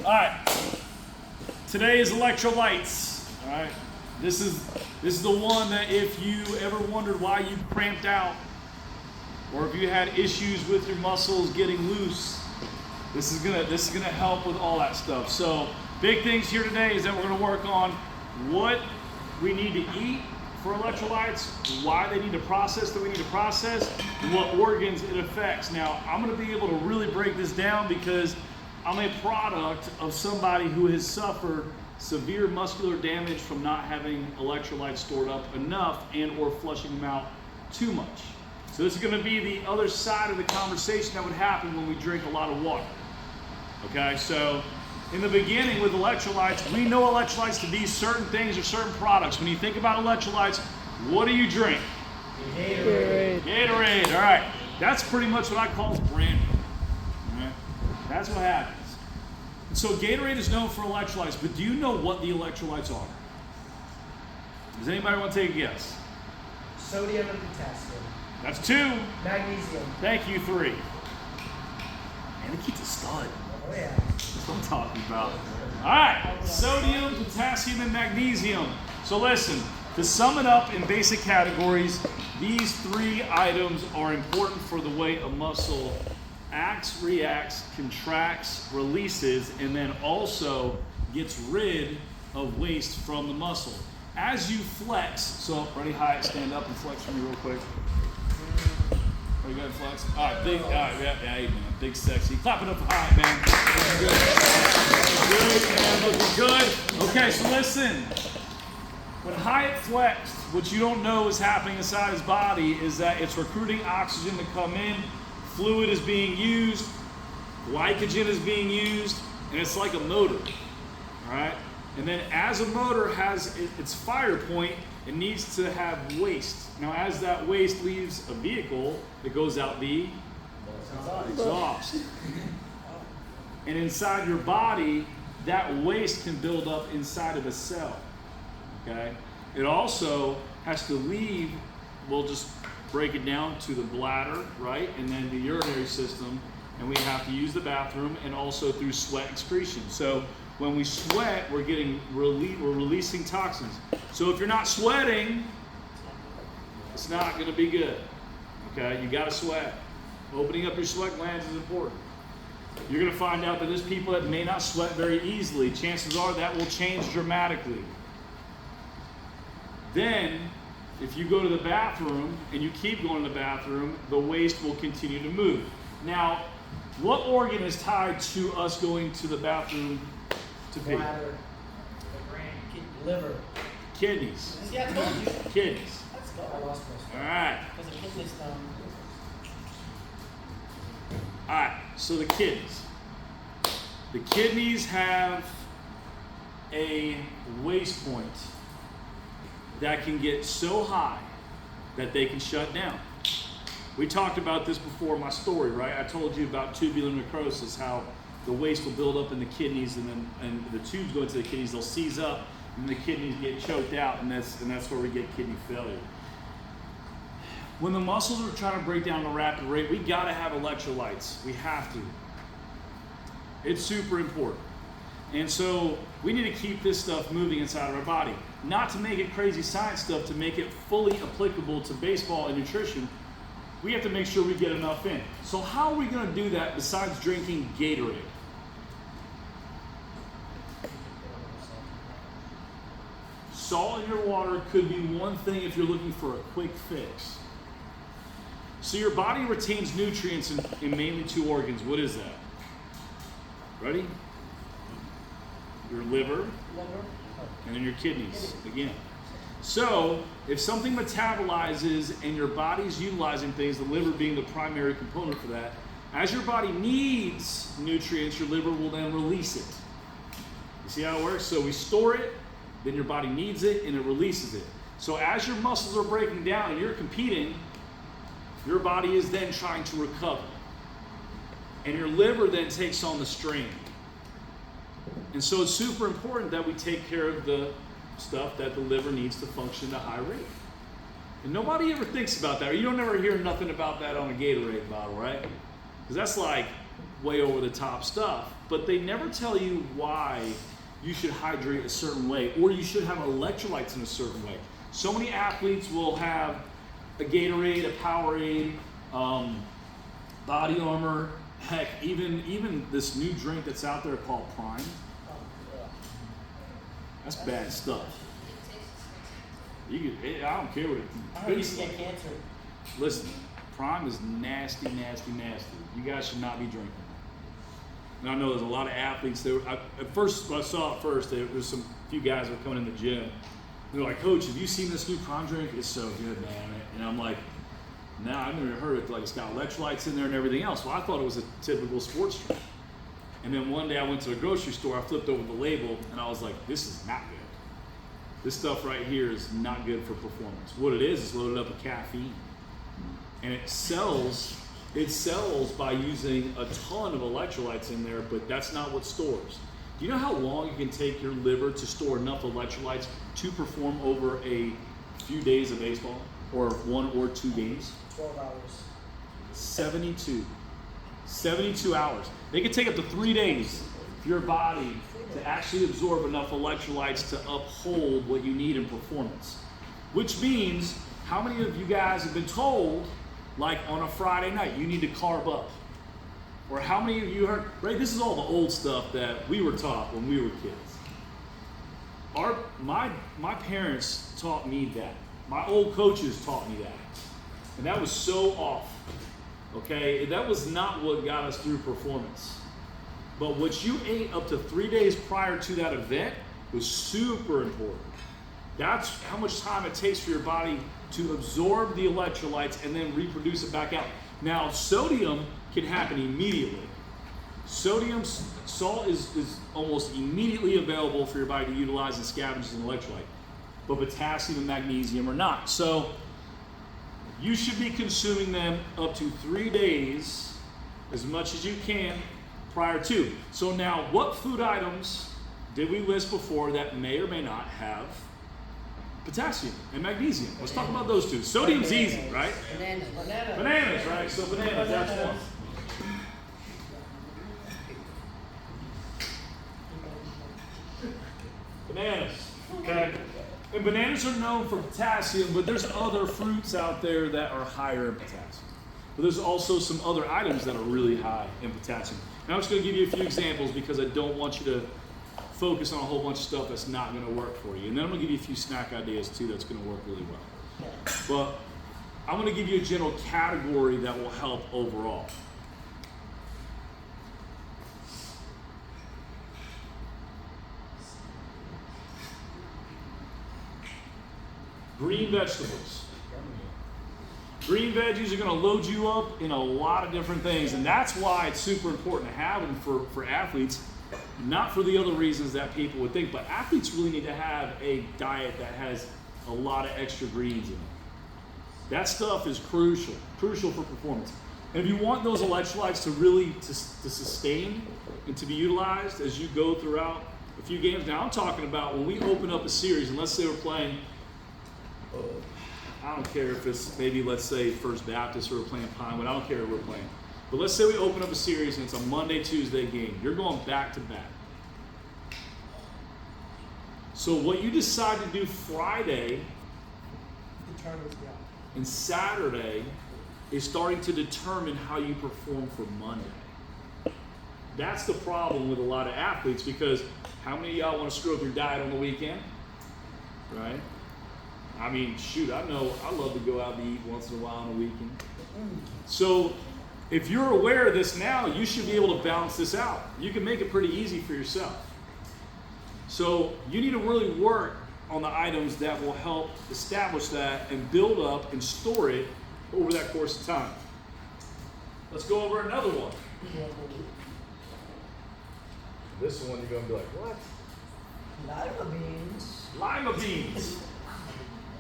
All right. Today is electrolytes. All right. This is the one that if you ever wondered why you cramped out, or if you had issues with your muscles getting loose, this is gonna help with all that stuff. So big things here today is that we're gonna work on what we need to eat for electrolytes, why they need to process that we need to process, and what organs it affects. Now, I'm gonna be able to really break this down because I'm a product of somebody who has suffered severe muscular damage from not having electrolytes stored up enough and or flushing them out too much. So this is gonna be the other side of the conversation that would happen when we drink a lot of water. Okay, so in the beginning with electrolytes, we know electrolytes to be certain things or certain products. When you think about electrolytes, what do you drink? Gatorade. Gatorade, all right. That's pretty much what I call brandy. All right? That's what happens. So Gatorade is known for electrolytes, but do you know what the electrolytes are? Does anybody want to take a guess? Sodium and potassium. That's 2. Magnesium. Thank you, 3. Man, the kid's a stud. Oh yeah. That's what I'm talking about. All right, sodium, potassium, and magnesium. So listen, to sum it up in basic categories, these 3 items are important for the way a muscle acts, reacts, contracts, releases, and then also gets rid of waste from the muscle. As you flex, so ready, Hyatt, stand up and flex for me real quick. Are you going to flex? All right, big, all right, yeah, man, big sexy. Clap it up for Hyatt, man. Looking good, man, looking good. Okay, so listen. When Hyatt flexed, what you don't know is happening inside his body is that it's recruiting oxygen to come in, fluid is being used, glycogen is being used, and it's like a motor, all right? And then as a motor has its fire point, it needs to have waste. Now, as that waste leaves a vehicle, it goes out the exhaust. And inside your body, that waste can build up inside of a cell, okay? It also has to leave, we'll just break it down to the bladder, right? And then the urinary system, and we have to use the bathroom and also through sweat excretion. So when we sweat, we're releasing toxins. So if you're not sweating, it's not going to be good. Okay, you got to sweat. Opening up your sweat glands is important. You're going to find out that there's people that may not sweat very easily. Chances are that will change dramatically. Then, if you go to the bathroom and you keep going to the bathroom, the waste will continue to move. Now, what organ is tied to us going to the bathroom to pee? Bladder. The brain. Liver. Kidneys. See, I told you. Kidneys. Let's go. I lost my All right. Because the kidney stone. All right. So the kidneys. The kidneys have a waste point that can get so high that they can shut down. We talked about this before in my story, right? I told you about tubular necrosis, how the waste will build up in the kidneys and the tubes go into the kidneys, they'll seize up and the kidneys get choked out, and that's where we get kidney failure. When the muscles are trying to break down at a rapid rate, we gotta have electrolytes. We have to. It's super important. And so we need to keep this stuff moving inside of our body. Not to make it crazy science stuff, to make it fully applicable to baseball and nutrition, we have to make sure we get enough in. So how are we gonna do that besides drinking Gatorade? Salt in your water could be one thing if you're looking for a quick fix. So your body retains nutrients in mainly 2 organs. What is that? Ready? Your liver, and then your kidneys, again. So, if something metabolizes and your body's utilizing things, the liver being the primary component for that, as your body needs nutrients, your liver will then release it. You see how it works? So we store it, then your body needs it, and it releases it. So as your muscles are breaking down and you're competing, your body is then trying to recover. And your liver then takes on the strain. And so it's super important that we take care of the stuff that the liver needs to function at a high rate. And nobody ever thinks about that. Or you don't ever hear nothing about that on a Gatorade bottle, right? Because that's like way over the top stuff, but they never tell you why you should hydrate a certain way or you should have electrolytes in a certain way. So many athletes will have a Gatorade, a Powerade, Body Armor, heck, even this new drink that's out there called Prime. That's bad stuff. I don't care what it I heard you tastes get like. cancer. Listen, Prime is nasty, nasty, nasty. You guys should not be drinking that. And I know there's a lot of athletes that at first, when I saw it first, there was some few guys that were coming in the gym. They're like, Coach, have you seen this new Prime drink? It's so good, man. And I'm like, no, I've never heard it. Like, it's got electrolytes in there and everything else. Well, I thought it was a typical sports drink. And then one day I went to the grocery store, I flipped over the label, and I was like, this is not good. This stuff right here is not good for performance. What it is loaded up with caffeine. And it sells by using a ton of electrolytes in there, but that's not what stores. Do you know how long it can take your liver to store enough electrolytes to perform over a few days of baseball or 1 or 2 games? 12 hours. 72 hours. They can take up to 3 days for your body to actually absorb enough electrolytes to uphold what you need in performance. Which means, how many of you guys have been told, like on a Friday night, you need to carb up? Or how many of you heard, right? This is all the old stuff that we were taught when we were kids. My parents taught me that. My old coaches taught me that. And that was so off. Okay? That was not what got us through performance. But what you ate up to 3 days prior to that event was super important. That's how much time it takes for your body to absorb the electrolytes and then reproduce it back out. Now, sodium can happen immediately. Sodium salt is almost immediately available for your body to utilize and scavenge as an electrolyte. But potassium and magnesium are not. So you should be consuming them up to 3 days, as much as you can, prior to. So now, what food items did we list before that may or may not have potassium and magnesium? Let's talk about those two. Sodium's easy, right? Bananas, right? So bananas, that's one. Bananas, okay? And bananas are known for potassium, but there's other fruits out there that are higher in potassium. But there's also some other items that are really high in potassium. Now I'm just going to give you a few examples because I don't want you to focus on a whole bunch of stuff that's not going to work for you. And then I'm going to give you a few snack ideas too that's going to work really well. But I'm going to give you a general category that will help overall. Green vegetables. Green veggies are going to load you up in a lot of different things, and that's why it's super important to have them for athletes, not for the other reasons that people would think, but athletes really need to have a diet that has a lot of extra greens in it. That stuff is crucial for performance. And if you want those electrolytes to really to sustain and to be utilized as you go throughout a few games, now I'm talking about when we open up a series, and let's say we're playing, I don't care if it's maybe, let's say, First Baptist or we're playing Pinewood. I don't care who we're playing. But let's say we open up a series and it's a Monday, Tuesday game. You're going back to back. So what you decide to do Friday and Saturday is starting to determine how you perform for Monday. That's the problem with a lot of athletes, because how many of y'all want to screw up your diet on the weekend? Right? I mean, shoot, I know I love to go out and eat once in a while on a weekend. So if you're aware of this now, you should be able to balance this out. You can make it pretty easy for yourself. So you need to really work on the items that will help establish that and build up and store it over that course of time. Let's go over another one. This one you're going to be like, what? Lima beans. Lima beans.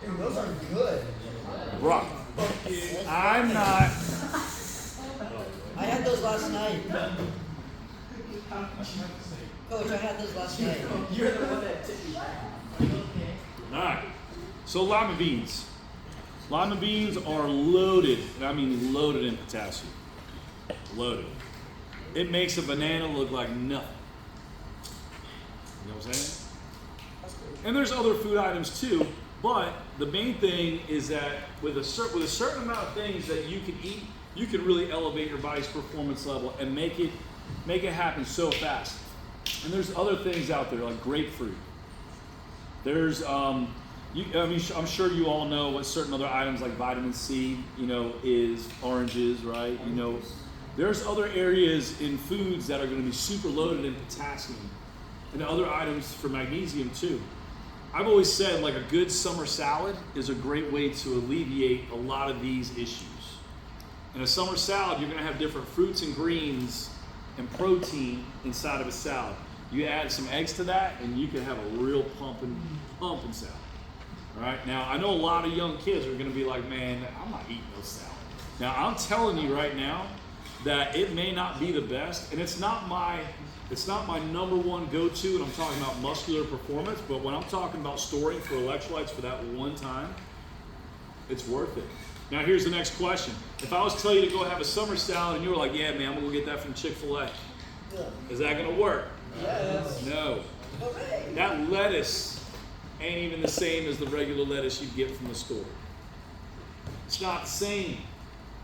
Dude, those are good. Right. I'm not. I had those last night. Coach, I had those last night. You're the one that took me. All right. So lima beans. Lima beans are loaded, and I mean loaded in potassium. Loaded. it makes a banana look like nothing. You know what I'm saying? And there's other food items too, but the main thing is that with a certain amount of things that you can eat, you can really elevate your body's performance level and make it happen so fast. And there's other things out there like grapefruit. There's I'm sure you all know what certain other items like vitamin C, is oranges, right? There's other areas in foods that are going to be super loaded in potassium, and other items for magnesium too. I've always said like a good summer salad is a great way to alleviate a lot of these issues. In a summer salad, you're going to have different fruits and greens and protein inside of a salad. You add some eggs to that, and you can have a real pumping salad. All right. Now, I know a lot of young kids are going to be like, "Man, I'm not eating no salad." Now, I'm telling you right now that it may not be the best, and it's not my number one go-to, and I'm talking about muscular performance. But when I'm talking about storing for electrolytes for that one time, it's worth it. Now, here's the next question. If I was to tell you to go have a summer salad, and you were like, "Yeah, man, I'm gonna go get that from Chick-fil-A," is that gonna work? Yes. No. Hooray. That lettuce ain't even the same as the regular lettuce you get from the store. It's not the same.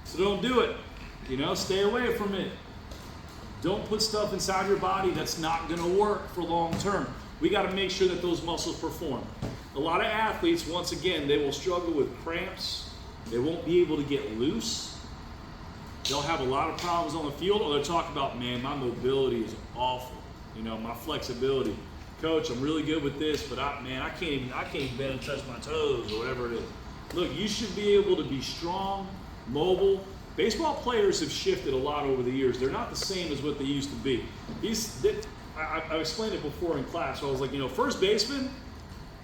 So don't do it. Stay away from it. Don't put stuff inside your body that's not going to work for long term. We got to make sure that those muscles perform. A lot of athletes, once again, they will struggle with cramps. They won't be able to get loose. They'll have a lot of problems on the field, or they'll talk about, "Man, my mobility is awful. My flexibility. Coach, I'm really good with this, but I can't even bend and touch my toes," or whatever it is. Look, you should be able to be strong, mobile. Baseball players have shifted a lot over the years. They're not the same as what they used to be. I explained it before in class. Where I was like, first baseman,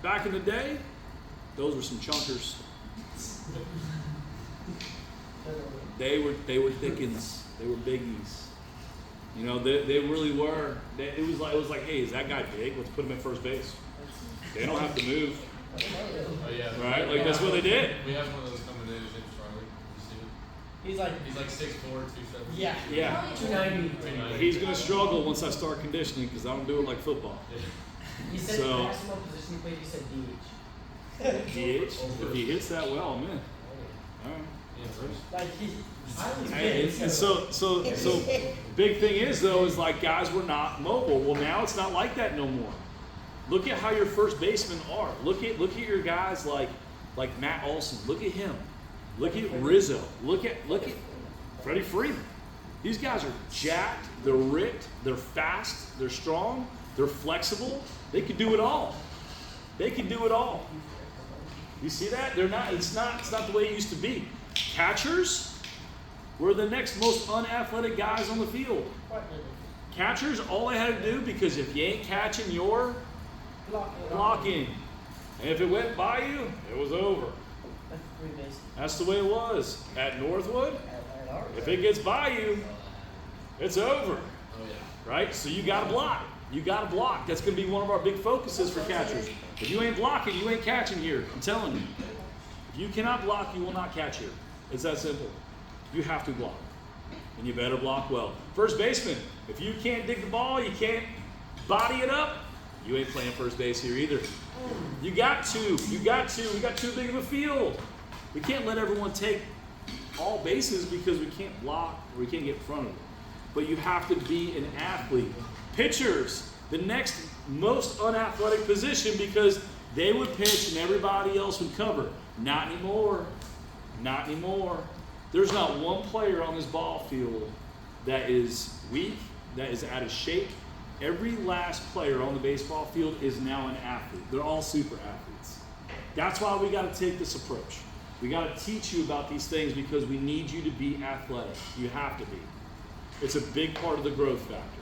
back in the day, those were some chunkers. They were thickins. They were biggies. They really were. It was like, hey, is that guy big? Let's put him at first base. They don't have to move. Oh, yeah. Right? Like, that's what they did. We have one of those coming in. His name's Charlie. You see him? He's like 6'4", 270. Yeah. 290. He's going to struggle once I start conditioning because I don't do it like football. He said the maximum position he played, he said DH. DH? If he hits that well, I'm in. All right. Like And so big thing is though is like guys were not mobile. Well, now it's not like that no more. Look at how your first basemen are. Look at your guys like Matt Olson. Look at him. Look at Rizzo. Look at Freddie Freeman. These guys are jacked. They're ripped. They're fast. They're strong. They're flexible. They can do it all. They can do it all. You see that? They're not. It's not the way it used to be. Catchers were the next most unathletic guys on the field. Catchers, all they had to do, because if you ain't catching, you're blocking. And if it went by you, it was over. That's the way it was. At Northwood, if it gets by you, it's over. Oh, yeah. Right? So you got to block. You got to block. That's going to be one of our big focuses for catchers. If you ain't blocking, you ain't catching here. I'm telling you. If you cannot block, you will not catch here. It's that simple. You have to block. And you better block well. First baseman, if you can't dig the ball, you can't body it up, you ain't playing first base here either. You got to. We got too big of a field. We can't let everyone take all bases because we can't block or we can't get in front of it. But you have to be an athlete. Pitchers, the next most unathletic position because they would pitch and everybody else would cover. Not anymore. Not anymore. There's not one player on this ball field that is weak, that is out of shape. Every last player on the baseball field is now an athlete. They're all super athletes. That's why we got to take this approach. We got to teach you about these things because we need you to be athletic. You have to be. It's a big part of the growth factor.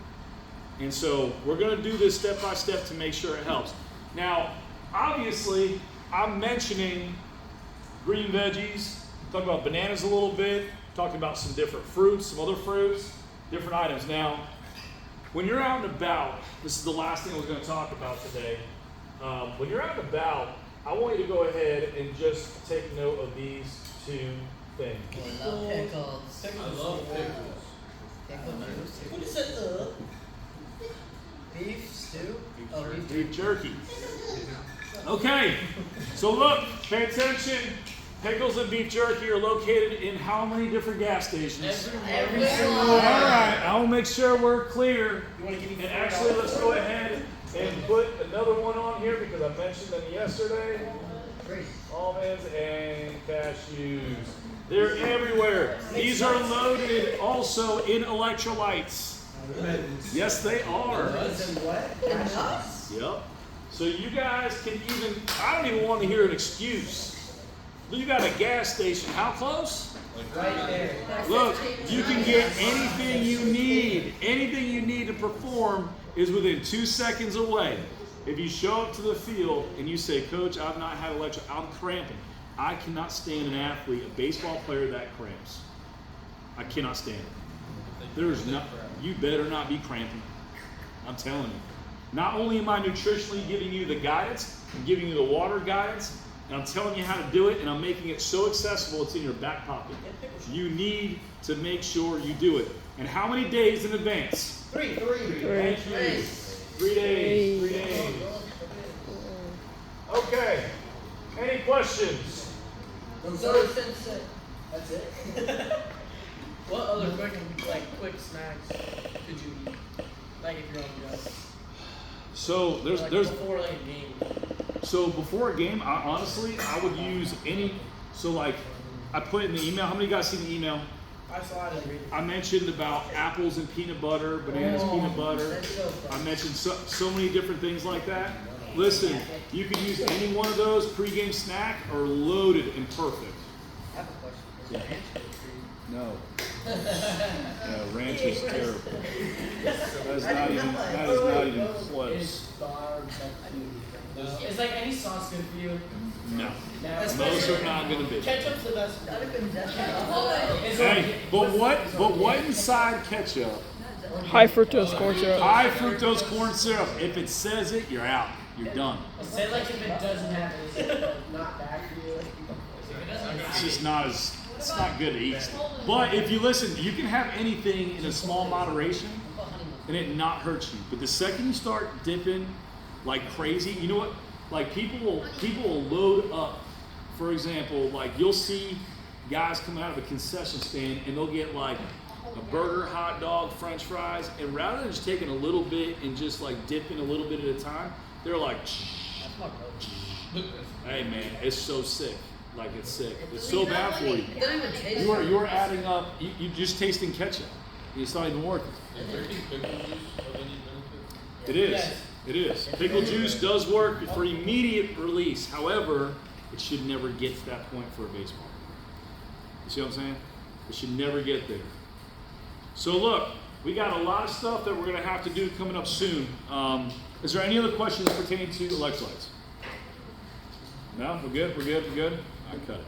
And so we're going to do this step by step to make sure it helps. Now, obviously, I'm mentioning green veggies, talking about bananas a little bit, talking about some different fruits, some other fruits, different items. Now, when you're out and about, this is the last thing I was going to talk about today. When you're out and about, I want you to go ahead and just take note of these two things. I love pickles. I love pickles. What is that? Beef stew? Beef jerky. Okay, so look, pay attention. Pickles and beef jerky are located in how many different gas stations? Every single All one. right, I'll make sure we're clear. You want to give me And actually, let's go ahead and put another one on here because I mentioned them yesterday. Almonds and cashews. They're everywhere. These are loaded also in electrolytes. Yes, they are. Yep. So you guys can even, I don't even want to hear an excuse. You got a gas station. How close? Right there. Look, you can get anything you need. Anything you need to perform is within 2 seconds away. If you show up to the field and you say, Coach, I've not had I'm cramping. I cannot stand an athlete, a baseball player that cramps. I cannot stand it. There's not, you better not be cramping. I'm telling you. Not only am I nutritionally giving you the guidance, I'm giving you the water guidance, and I'm telling you how to do it, and I'm making it so accessible it's in your back pocket. You need to make sure you do it. And how many days in advance? 3. Thank you. 3 days. 3 days. Okay. Any questions? That's it. What other quick snacks could you eat? Like if you're on the go. So there's before like a game. So before a game, honestly, I would use any. So like, I put in the email. How many of you guys see the email? I saw it and read it. I mentioned about apples and peanut butter, bananas, peanut butter. That's so fun. I mentioned so many different things like that. Listen, you could use any one of those pregame snack or loaded and perfect. I have a question. No. Yeah, ranch is terrible. That is not even close. Is like any sauce good for you? No. No. Most are not going to be. Ketchup's the best. Hey, but what inside ketchup? High fructose corn syrup. High fructose corn syrup. If it says it, you're out. You're done. Say like if it doesn't have it, is it not bad for you? It's just not as, it's not good to eat. But if you listen, you can have anything in a small moderation and it not hurt you. But the second you start dipping like crazy, you know what? Like people will load up. For example, like you'll see guys come out of a concession stand and they'll get like a burger, hot dog, French fries, and rather than just taking a little bit and just like dipping a little bit at a time, they're like, hey man, it's so sick. Like it's sick. It's so bad for you. You're adding up. You're just tasting ketchup. It's not even working. Is drinking pickle juice of any benefit? It is. Yes. It is. Pickle juice does work for immediate release. However, it should never get to that point for a baseball. You see what I'm saying? It should never get there. So look, we got a lot of stuff that we're going to have to do coming up soon. Is there any other questions pertaining to electrolytes? No? We're good? We're good? We're good? I cut it.